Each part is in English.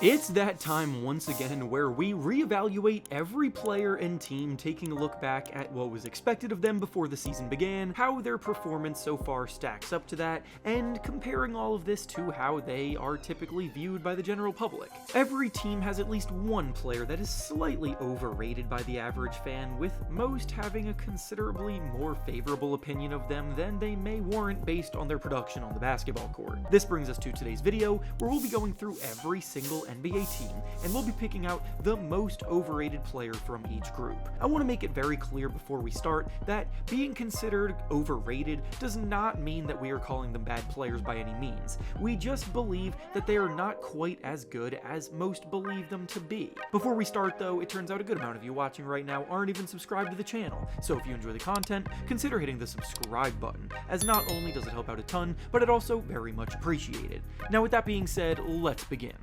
It's that time once again where we reevaluate every player and team, taking a look back at what was expected of them before the season began, how their performance so far stacks up to that, and comparing all of this to how they are typically viewed by the general public. Every team has at least one player that is slightly overrated by the average fan, with most having a considerably more favorable opinion of them than they may warrant based on their production on the basketball court. This brings us to today's video, where we'll be going through every single NBA team, and we'll be picking out the most overrated player from each group. I want to make it very clear before we start that being considered overrated does not mean that we are calling them bad players by any means. We just believe that they are not quite as good as most believe them to be. Before we start though, it turns out a good amount of you watching right now aren't even subscribed to the channel, so if you enjoy the content, consider hitting the subscribe button, as not only does it help out a ton, but it also very much appreciated. Now with that being said, let's begin.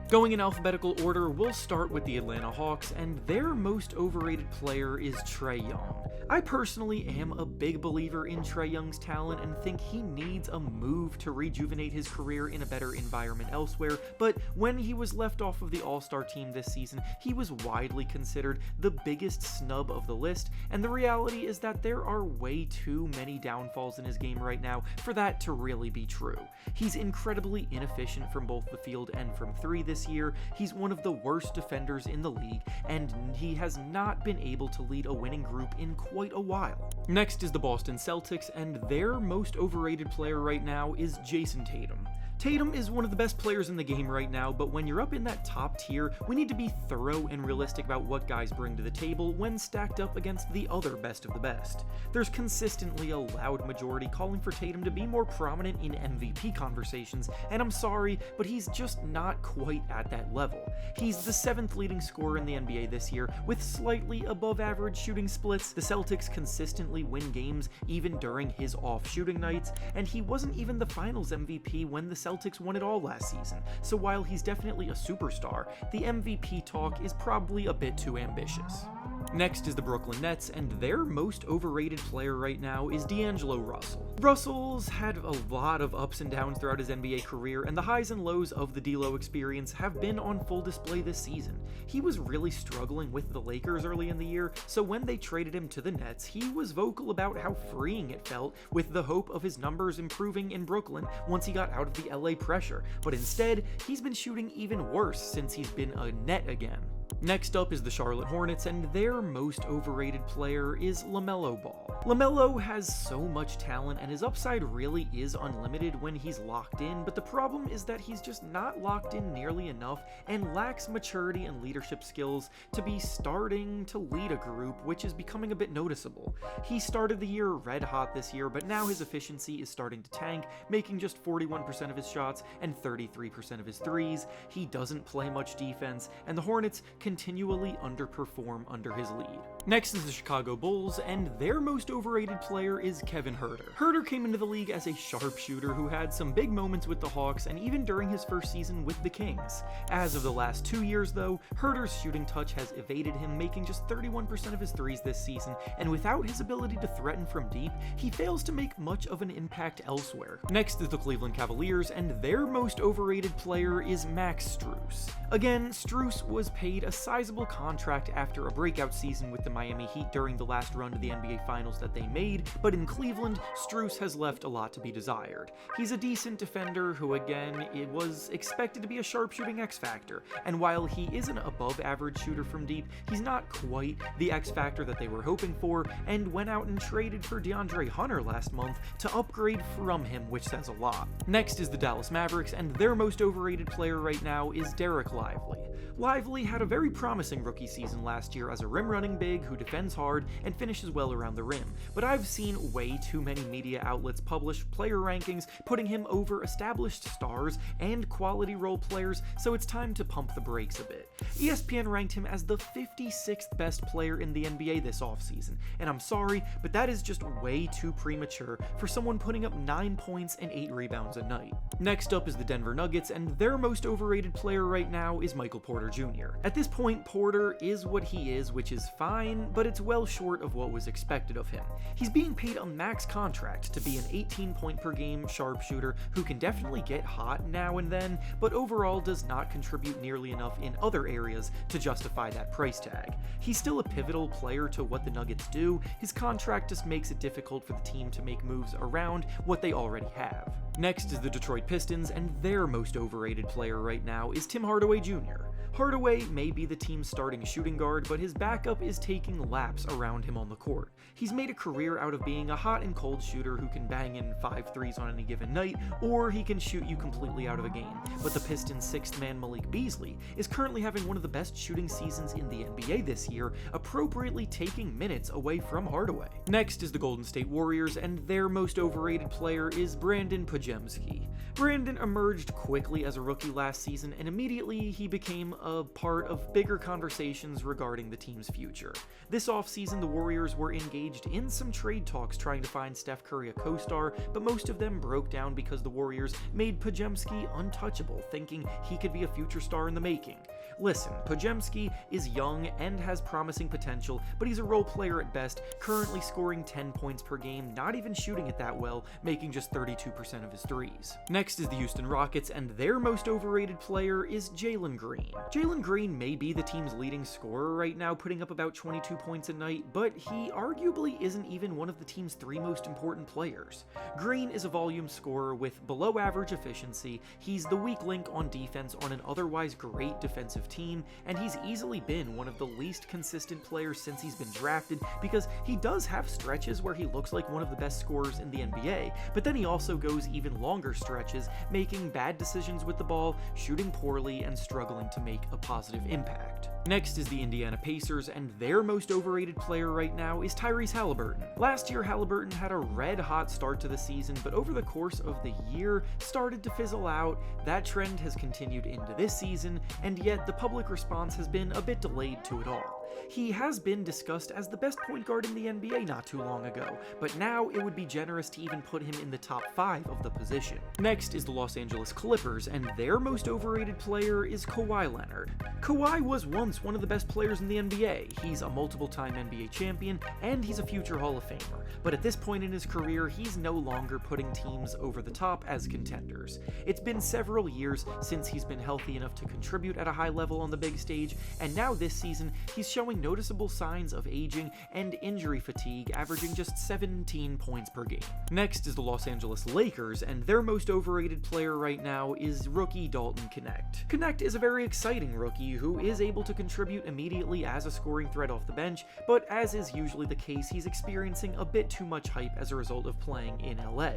Going in alphabetical order, we'll start with the Atlanta Hawks, and their most overrated player is Trey Young. I personally am a big believer in Trey Young's talent and think he needs a move to rejuvenate his career in a better environment elsewhere, but when he was left off of the All-Star team this season, he was widely considered the biggest snub of the list, and the reality is that there are way too many downfalls in his game right now for that to really be true. He's incredibly inefficient from both the field and from three this year, he's one of the worst defenders in the league, and he has not been able to lead a winning group in quite a while. Next is the Boston Celtics, and their most overrated player right now is Jason Tatum. Tatum is one of the best players in the game right now, but when you're up in that top tier, we need to be thorough and realistic about what guys bring to the table when stacked up against the other best of the best. There's consistently a loud majority calling for Tatum to be more prominent in MVP conversations, and I'm sorry, but he's just not quite at that level. He's the 7th leading scorer in the NBA this year, with slightly above average shooting splits. The Celtics consistently win games even during his off shooting nights, and he wasn't even the finals MVP when the Celtics won it all last season, so while he's definitely a superstar, the MVP talk is probably a bit too ambitious. Next is the Brooklyn Nets, and their most overrated player right now is D'Angelo Russell. Russell's had a lot of ups and downs throughout his NBA career, and the highs and lows of the D'Lo experience have been on full display this season. He was really struggling with the Lakers early in the year, so when they traded him to the Nets, he was vocal about how freeing it felt, with the hope of his numbers improving in Brooklyn once he got out of the LA pressure, but instead, he's been shooting even worse since he's been a net again. Next up is the Charlotte Hornets, and their most overrated player is LaMelo Ball. LaMelo has so much talent, and his upside really is unlimited when he's locked in, but the problem is that he's just not locked in nearly enough and lacks maturity and leadership skills to be starting to lead a group, which is becoming a bit noticeable. He started the year red hot this year, but now his efficiency is starting to tank, making just 41% of his shots and 33% of his threes. He doesn't play much defense, and the Hornets continually underperform under his lead. Next is the Chicago Bulls, and their most overrated player is Kevin Huerter. Huerter came into the league as a sharpshooter who had some big moments with the Hawks and even during his first season with the Kings. As of the last 2 years though, Huerter's shooting touch has evaded him, making just 31% of his threes this season, and without his ability to threaten from deep, he fails to make much of an impact elsewhere. Next is the Cleveland Cavaliers, and their most overrated player is Max Strus. Again, Strus was paid a sizable contract after a breakout season with the Miami Heat during the last run to the NBA Finals that they made, but in Cleveland, Strus has left a lot to be desired. He's a decent defender who, again, it was expected to be a sharpshooting X-factor, and while he is an above-average shooter from deep, he's not quite the X-factor that they were hoping for, and went out and traded for DeAndre Hunter last month to upgrade from him, which says a lot. Next is the Dallas Mavericks, and their most overrated player right now is Dereck Lively. Lively had a very promising rookie season last year as a rim-running big who defends hard and finishes well around the rim, but I've seen way too many media outlets publish player rankings putting him over established stars and quality role players, so it's time to pump the brakes a bit. ESPN ranked him as the 56th best player in the NBA this offseason, and I'm sorry, but that is just way too premature for someone putting up 9 points and 8 rebounds a night. Next up is the Denver Nuggets, and their most overrated player right now now is Michael Porter Jr. At this point, Porter is what he is, which is fine, but it's well short of what was expected of him. He's being paid a max contract to be an 18-point-per-game sharpshooter who can definitely get hot now and then, but overall does not contribute nearly enough in other areas to justify that price tag. He's still a pivotal player to what the Nuggets do. His contract just makes it difficult for the team to make moves around what they already have. Next is the Detroit Pistons, and their most overrated player right now is Tim Hardaway Jr. Hardaway may be the team's starting shooting guard, but his backup is taking laps around him on the court. He's made a career out of being a hot and cold shooter who can bang in 5 threes on any given night, or he can shoot you completely out of a game. But the Pistons' sixth man Malik Beasley is currently having one of the best shooting seasons in the NBA this year, appropriately taking minutes away from Hardaway. Next is the Golden State Warriors, and their most overrated player is Brandin Podziemski. Brandin emerged quickly as a rookie last season, and immediately he became a part of bigger conversations regarding the team's future. This offseason, the Warriors were engaged in some trade talks trying to find Steph Curry a co-star, but most of them broke down because the Warriors made Podziemski untouchable, thinking he could be a future star in the making. Listen, Podziemski is young and has promising potential, but he's a role player at best, currently scoring 10 points per game, not even shooting it that well, making just 32% of his threes. Next is the Houston Rockets, and their most overrated player is Jaylen Green. Jaylen Green may be the team's leading scorer right now, putting up about 22 points a night, but he arguably isn't even one of the team's 3 most important players. Green is a volume scorer with below average efficiency, he's the weak link on defense on an otherwise great defensive team, and he's easily been one of the least consistent players since he's been drafted, because he does have stretches where he looks like one of the best scorers in the NBA, but then he also goes even longer stretches, making bad decisions with the ball, shooting poorly, and struggling to make a positive impact. Next is the Indiana Pacers, and their most overrated player right now is Tyrese Haliburton. Last year, Haliburton had a red-hot start to the season, but over the course of the year started to fizzle out. That trend has continued into this season, and yet the public response has been a bit delayed to it all. He has been discussed as the best point guard in the NBA not too long ago, but now it would be generous to even put him in the top 5 of the position. Next is the Los Angeles Clippers, and their most overrated player is Kawhi Leonard. Kawhi was once one of the best players in the NBA. He's a multiple-time NBA champion, and he's a future Hall of Famer. But at this point in his career, he's no longer putting teams over the top as contenders. It's been several years since he's been healthy enough to contribute at a high level on the big stage, and now this season, he's showing noticeable signs of aging and injury fatigue, averaging just 17 points per game. Next is the Los Angeles Lakers, and their most overrated player right now is rookie Dalton Knecht. Knecht is a very exciting rookie who is able to contribute immediately as a scoring threat off the bench, but as is usually the case, he's experiencing a bit too much hype as a result of playing in LA.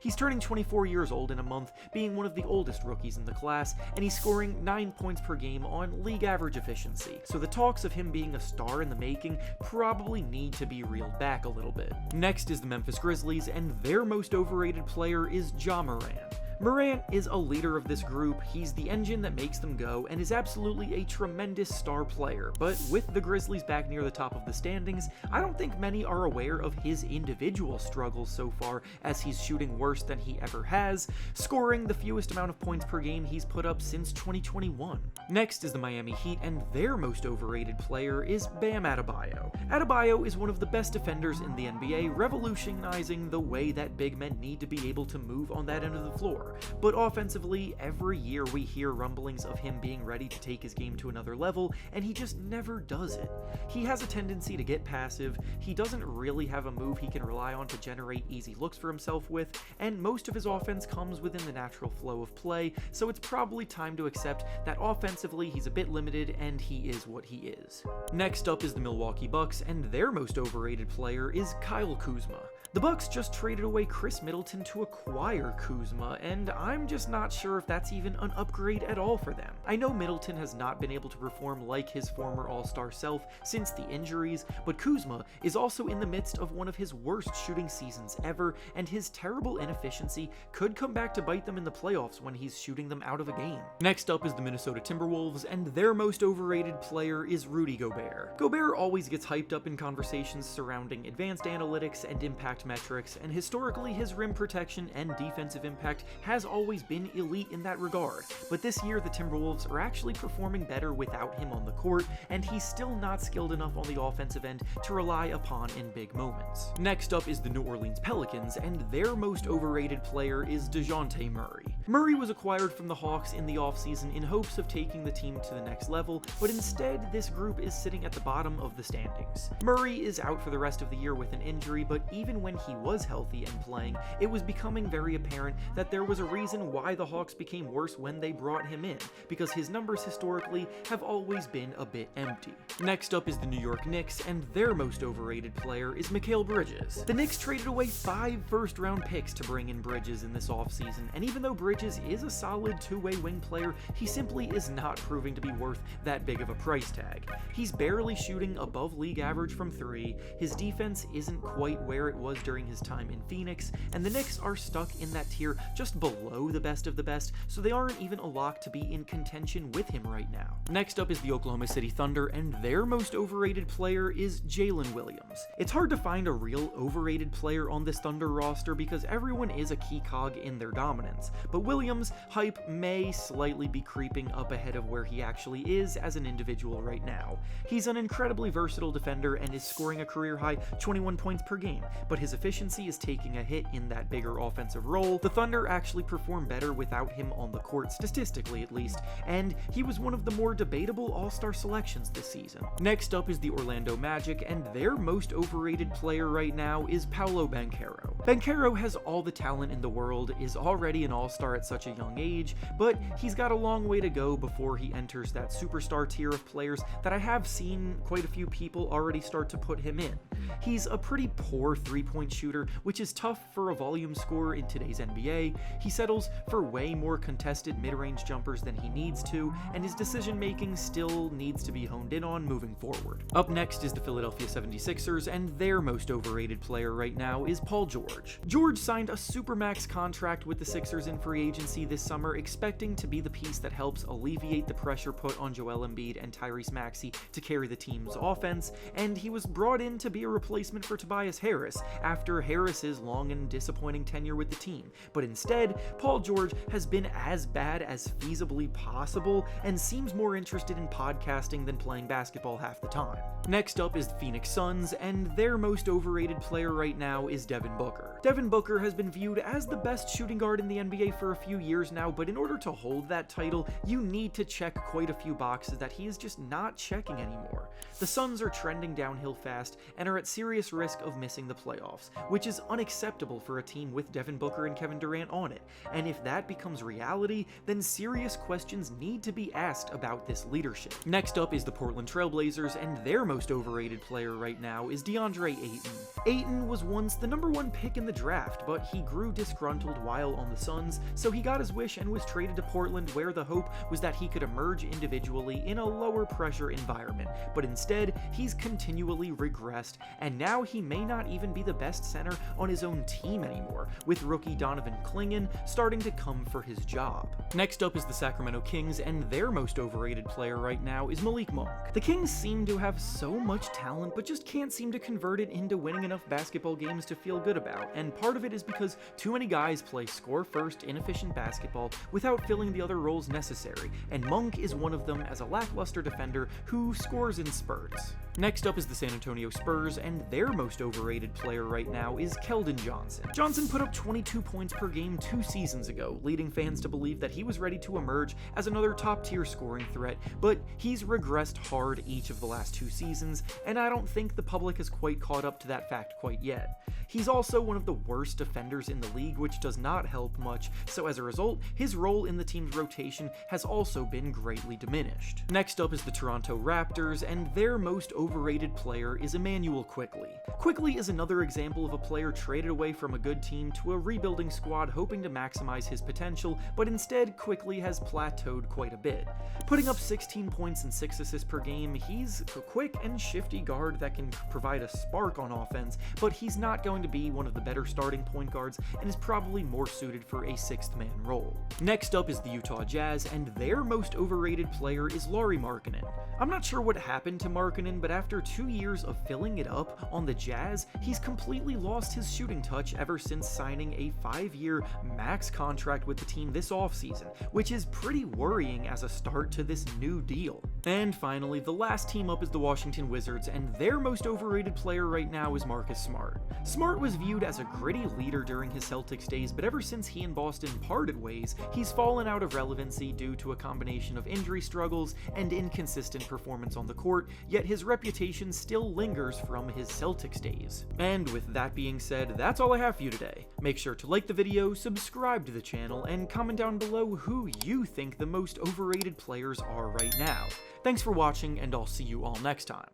He's turning 24 years old in a month, being one of the oldest rookies in the class, and he's scoring 9 points per game on league average efficiency, so the talks of him being a star in the making probably need to be reeled back a little bit. Next is the Memphis Grizzlies, and their most overrated player is Ja Morant. Morant is a leader of this group, he's the engine that makes them go, and is absolutely a tremendous star player, but with the Grizzlies back near the top of the standings, I don't think many are aware of his individual struggles so far, as he's shooting worse than he ever has, scoring the fewest amount of points per game he's put up since 2021. Next is the Miami Heat, and their most overrated player is Bam Adebayo. Adebayo is one of the best defenders in the NBA, revolutionizing the way that big men need to be able to move on that end of the floor. But offensively, every year we hear rumblings of him being ready to take his game to another level, and he just never does it. He has a tendency to get passive, he doesn't really have a move he can rely on to generate easy looks for himself with, and most of his offense comes within the natural flow of play, so it's probably time to accept that offensively he's a bit limited and he is what he is. Next up is the Milwaukee Bucks, and their most overrated player is Kyle Kuzma. The Bucks just traded away Chris Middleton to acquire Kuzma, and I'm just not sure if that's even an upgrade at all for them. I know Middleton has not been able to perform like his former all-star self since the injuries, but Kuzma is also in the midst of one of his worst shooting seasons ever, and his terrible inefficiency could come back to bite them in the playoffs when he's shooting them out of a game. Next up is the Minnesota Timberwolves, and their most overrated player is Rudy Gobert. Gobert always gets hyped up in conversations surrounding advanced analytics and impact impact metrics, and historically his rim protection and defensive impact has always been elite in that regard, but this year the Timberwolves are actually performing better without him on the court, and he's still not skilled enough on the offensive end to rely upon in big moments. Next up is the New Orleans Pelicans, and their most overrated player is Dejounte Murray. Murray was acquired from the Hawks in the offseason in hopes of taking the team to the next level, but instead this group is sitting at the bottom of the standings. Murray is out for the rest of the year with an injury, but even when he was healthy and playing, it was becoming very apparent that there was a reason why the Hawks became worse when they brought him in, because his numbers historically have always been a bit empty. Next up is the New York Knicks, and their most overrated player is Mikal Bridges. The Knicks traded away 5 first-round picks to bring in Bridges in this offseason, and even though Bridges is a solid two-way wing player, he simply is not proving to be worth that big of a price tag. He's barely shooting above league average from 3, his defense isn't quite where it was during his time in Phoenix, and the Knicks are stuck in that tier just below the best of the best, so they aren't even a lock to be in contention with him right now. Next up is the Oklahoma City Thunder, and their most overrated player is Jalen Williams. It's hard to find a real overrated player on this Thunder roster because everyone is a key cog in their dominance, but Williams' hype may slightly be creeping up ahead of where he actually is as an individual right now. He's an incredibly versatile defender and is scoring a career-high 21 points per game, but his efficiency is taking a hit in that bigger offensive role. The Thunder actually perform better without him on the court, statistically at least, and he was one of the more debatable all-star selections this season. Next up is the Orlando Magic, and their most overrated player right now is Paolo Banchero. Banchero has all the talent in the world, is already an all-star at such a young age, but he's got a long way to go before he enters that superstar tier of players that I have seen quite a few people already start to put him in. He's a pretty poor three-point shooter, which is tough for a volume scorer in today's NBA. He settles for way more contested mid-range jumpers than he needs to, and his decision-making still needs to be honed in on moving forward. Up next is the Philadelphia 76ers, and their most overrated player right now is Paul George. George signed a supermax contract with the Sixers in free agency this summer, expecting to be the piece that helps alleviate the pressure put on Joel Embiid and Tyrese Maxey to carry the team's offense, and he was brought in to be a replacement for Tobias Harris after Harris's long and disappointing tenure with the team. But instead, Paul George has been as bad as feasibly possible and seems more interested in podcasting than playing basketball half the time. Next up is the Phoenix Suns, and their most overrated player right now is Devin Booker. Devin Booker has been viewed as the best shooting guard in the NBA for a few years now, but in order to hold that title, you need to check quite a few boxes that he is just not checking anymore. The Suns are trending downhill fast and are at serious risk of missing the playoffs, which is unacceptable for a team with Devin Booker and Kevin Durant on it, and if that becomes reality, then serious questions need to be asked about this leadership. Next up is the Portland Trailblazers, and their most overrated player right now is DeAndre Ayton. Ayton was once the #1 pick in the draft, but he grew disgruntled while on the Suns, so he got his wish and was traded to Portland, where the hope was that he could emerge individually in a lower pressure environment, but instead he's continually regressed, and now he may not even be the best center on his own team anymore, with rookie Donovan Clingan starting to come for his job. Next up is the Sacramento Kings, and their most overrated player right now is Malik Monk. The Kings seem to have so much talent, but just can't seem to convert it into winning enough basketball games to feel good about, and part of it is because too many guys play score-first, inefficient basketball without filling the other roles necessary, and Monk is one of them as a lackluster defender who scores in spurts. Next up is the San Antonio Spurs, and their most overrated player right now is Keldon Johnson. Johnson put up 22 points per game 2 seasons ago, leading fans to believe that he was ready to emerge as another top-tier scoring threat, but he's regressed hard each of the last 2 seasons, and I don't think the public has quite caught up to that fact quite yet. He's also one of the worst defenders in the league, which does not help much, so as a result, his role in the team's rotation has also been greatly diminished. Next up is the Toronto Raptors, and their most overrated player is Immanuel Quickley. Quickley is another example of a player traded away from a good team to a rebuilding squad hoping to maximize his potential, but instead Quickley has plateaued quite a bit. Putting up 16 points and 6 assists per game, he's a quick and shifty guard that can provide a spark on offense, but he's not going to be one of the better starting point guards and is probably more suited for a 6th-man role. Next up is the Utah Jazz, and their most overrated player is Lauri Markkanen. I'm not sure what happened to Markkanen, but after 2 years of filling it up on the Jazz, he's completely lost his shooting touch ever since signing a 5-year max contract with the team this offseason, which is pretty worrying as a start to this new deal. And finally, the last team up is the Washington Wizards, and their most overrated player right now is Marcus Smart. Smart was viewed as a gritty leader during his Celtics days, but ever since he and Boston parted ways, he's fallen out of relevancy due to a combination of injury struggles and inconsistent performance on the court, yet his reputation still lingers from his Celtics days. And with that being said, that's all I have for you today. Make sure to like the video, subscribe to the channel, and comment down below who you think the most overrated players are right now. Thanks for watching, and I'll see you all next time.